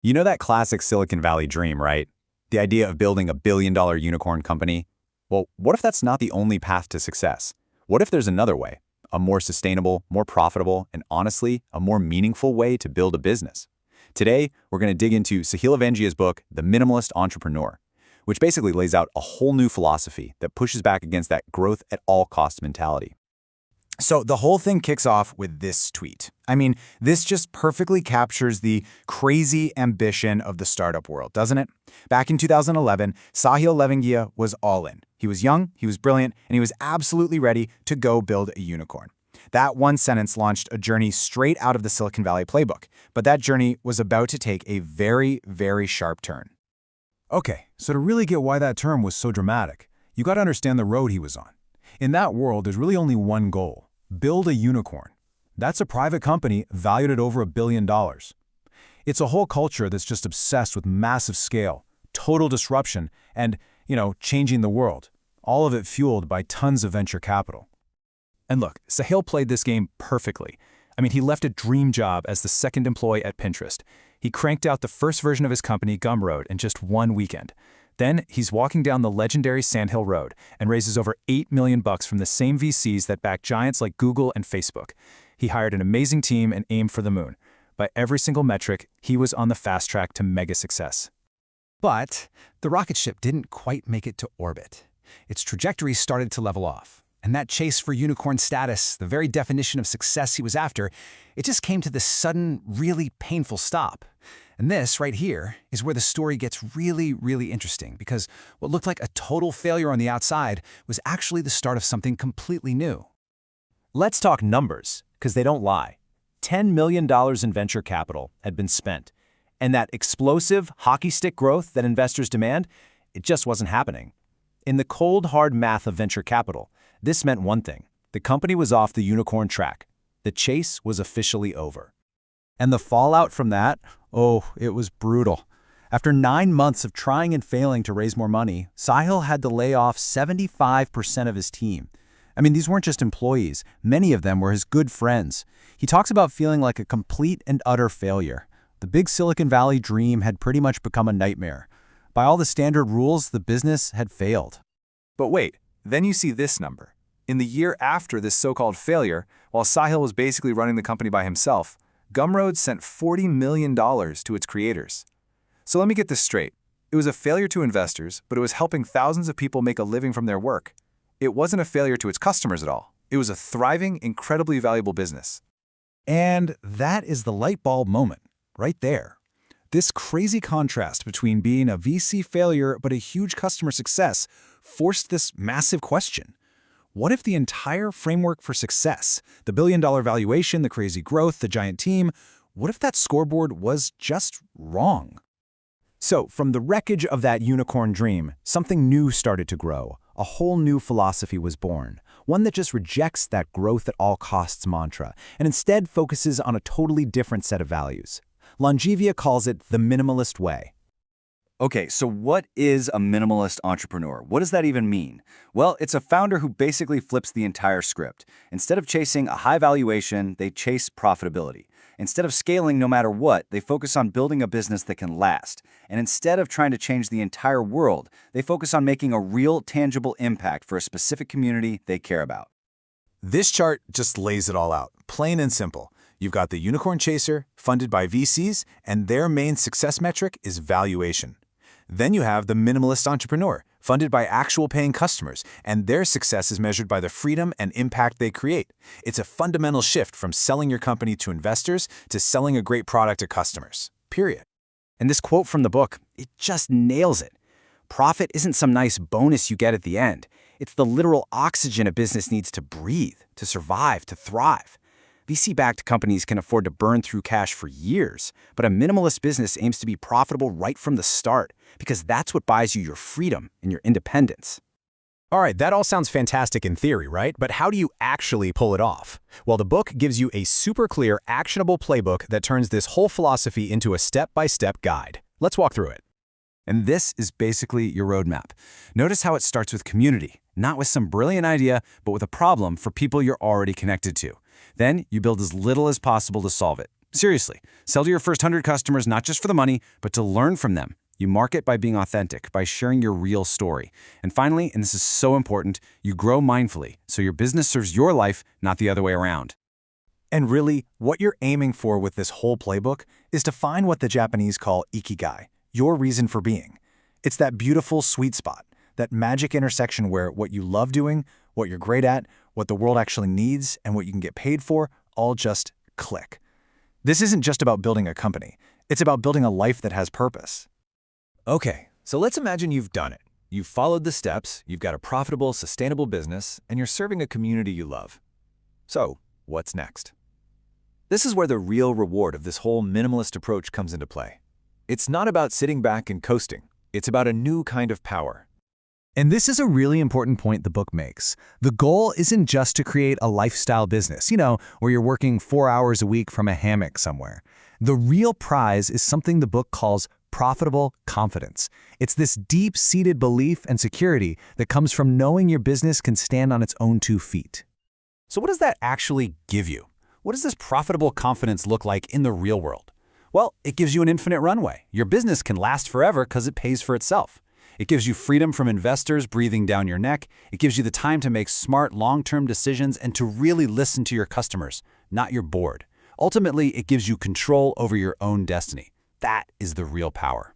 You know that classic Silicon Valley dream, right? The idea of building a billion-dollar unicorn company? Well, what if that's not the only path to success? What if there's another way? A more sustainable, more profitable, and honestly, a more meaningful way to build a business? Today, we're going to dig into Sahil Lavingia's book, The Minimalist Entrepreneur, which basically lays out a whole new philosophy that pushes back against that growth at all costs mentality. So the whole thing kicks off with this tweet. This just perfectly captures the crazy ambition of the startup world, doesn't it? Back in 2011, Sahil Lavingia was all in. He was young, he was brilliant, and he was absolutely ready to go build a unicorn. That one sentence launched a journey straight out of the Silicon Valley playbook, but that journey was about to take a very, very sharp turn. Okay, so to really get why that term was so dramatic, you got to understand the road he was on. In that world, there's really only one goal: build a unicorn. That's a private company valued at over $1 billion. It's a whole culture that's just obsessed with massive scale, total disruption, and, changing the world. All of it fueled by tons of venture capital. And look, Sahil played this game perfectly. He left a dream job as the second employee at Pinterest. He cranked out the first version of his company, Gumroad, in just one weekend. Then he's walking down the legendary Sand Hill Road and raises over $8 million from the same VCs that back giants like Google and Facebook. He hired an amazing team and aimed for the moon. By every single metric, he was on the fast track to mega success. But the rocket ship didn't quite make it to orbit. Its trajectory started to level off. And that chase for unicorn status, the very definition of success he was after, it just came to this sudden, really painful stop. And this, right here, is where the story gets really, really interesting, because what looked like a total failure on the outside was actually the start of something completely new. Let's talk numbers, because they don't lie. $10 million in venture capital had been spent, and that explosive hockey stick growth that investors demand, it just wasn't happening. In the cold, hard math of venture capital, this meant one thing: the company was off the unicorn track. The chase was officially over. And the fallout from that, it was brutal. After 9 months of trying and failing to raise more money, Sahil had to lay off 75% of his team. These weren't just employees. Many of them were his good friends. He talks about feeling like a complete and utter failure. The big Silicon Valley dream had pretty much become a nightmare. By all the standard rules, the business had failed. But wait, then you see this number. In the year after this so-called failure, while Sahil was basically running the company by himself, Gumroad sent $40 million to its creators. So let me get this straight. It was a failure to investors, but it was helping thousands of people make a living from their work. It wasn't a failure to its customers at all. It was a thriving, incredibly valuable business. And that is the light bulb moment, right there. This crazy contrast between being a VC failure but a huge customer success forced this massive question. What if the entire framework for success, the billion-dollar valuation, the crazy growth, the giant team, what if that scoreboard was just wrong? So, from the wreckage of that unicorn dream, something new started to grow. A whole new philosophy was born, one that just rejects that growth at all costs mantra, and instead focuses on a totally different set of values. Longevia calls it the minimalist way. Okay, so what is a minimalist entrepreneur? What does that even mean? Well, it's a founder who basically flips the entire script. Instead of chasing a high valuation, they chase profitability. Instead of scaling no matter what, they focus on building a business that can last. And instead of trying to change the entire world, they focus on making a real, tangible impact for a specific community they care about. This chart just lays it all out, plain and simple. You've got the unicorn chaser, funded by VCs, and their main success metric is valuation. Then you have the minimalist entrepreneur, funded by actual paying customers, and their success is measured by the freedom and impact they create. It's a fundamental shift from selling your company to investors to selling a great product to customers, period. And this quote from the book, it just nails it. Profit isn't some nice bonus you get at the end. It's the literal oxygen a business needs to breathe, to survive, to thrive. VC-backed companies can afford to burn through cash for years, but a minimalist business aims to be profitable right from the start, because that's what buys you your freedom and your independence. All right, that all sounds fantastic in theory, right? But how do you actually pull it off? Well, the book gives you a super clear, actionable playbook that turns this whole philosophy into a step-by-step guide. Let's walk through it. And this is basically your roadmap. Notice how it starts with community, not with some brilliant idea, but with a problem for people you're already connected to. Then you build as little as possible to solve it. Seriously, sell to your first 100 customers not just for the money, but to learn from them. You market by being authentic, by sharing your real story. And finally, and this is so important, you grow mindfully, so your business serves your life, not the other way around. And really, what you're aiming for with this whole playbook is to find what the Japanese call ikigai, your reason for being. It's that beautiful sweet spot, that magic intersection where what you love doing, what you're great at, what the world actually needs, and what you can get paid for all just click. This isn't just about building a company. It's about building a life that has purpose. Okay, so let's imagine you've done it. You've followed the steps, you've got a profitable, sustainable business, and you're serving a community you love. So, what's next? This is where the real reward of this whole minimalist approach comes into play. It's not about sitting back and coasting. It's about a new kind of power. And this is a really important point the book makes. The goal isn't just to create a lifestyle business, where you're working 4 hours a week from a hammock somewhere. The real prize is something the book calls profitable confidence. It's this deep-seated belief and security that comes from knowing your business can stand on its own 2 feet. So what does that actually give you? What does this profitable confidence look like in the real world? Well, it gives you an infinite runway. Your business can last forever because it pays for itself. It gives you freedom from investors breathing down your neck. It gives you the time to make smart, long-term decisions and to really listen to your customers, not your board. Ultimately, it gives you control over your own destiny. That is the real power.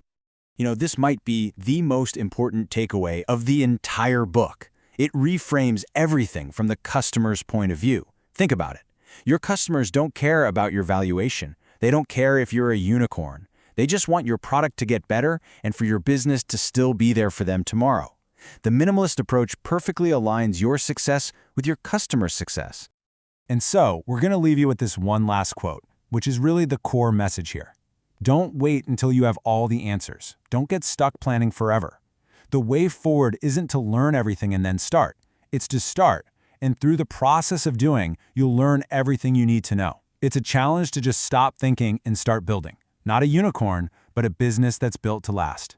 This might be the most important takeaway of the entire book. It reframes everything from the customer's point of view. Think about it. Your customers don't care about your valuation. They don't care if you're a unicorn. They just want your product to get better and for your business to still be there for them tomorrow. The minimalist approach perfectly aligns your success with your customer's success. And so, we're going to leave you with this one last quote, which is really the core message here. Don't wait until you have all the answers. Don't get stuck planning forever. The way forward isn't to learn everything and then start. It's to start, and through the process of doing, you'll learn everything you need to know. It's a challenge to just stop thinking and start building. Not a unicorn, but a business that's built to last.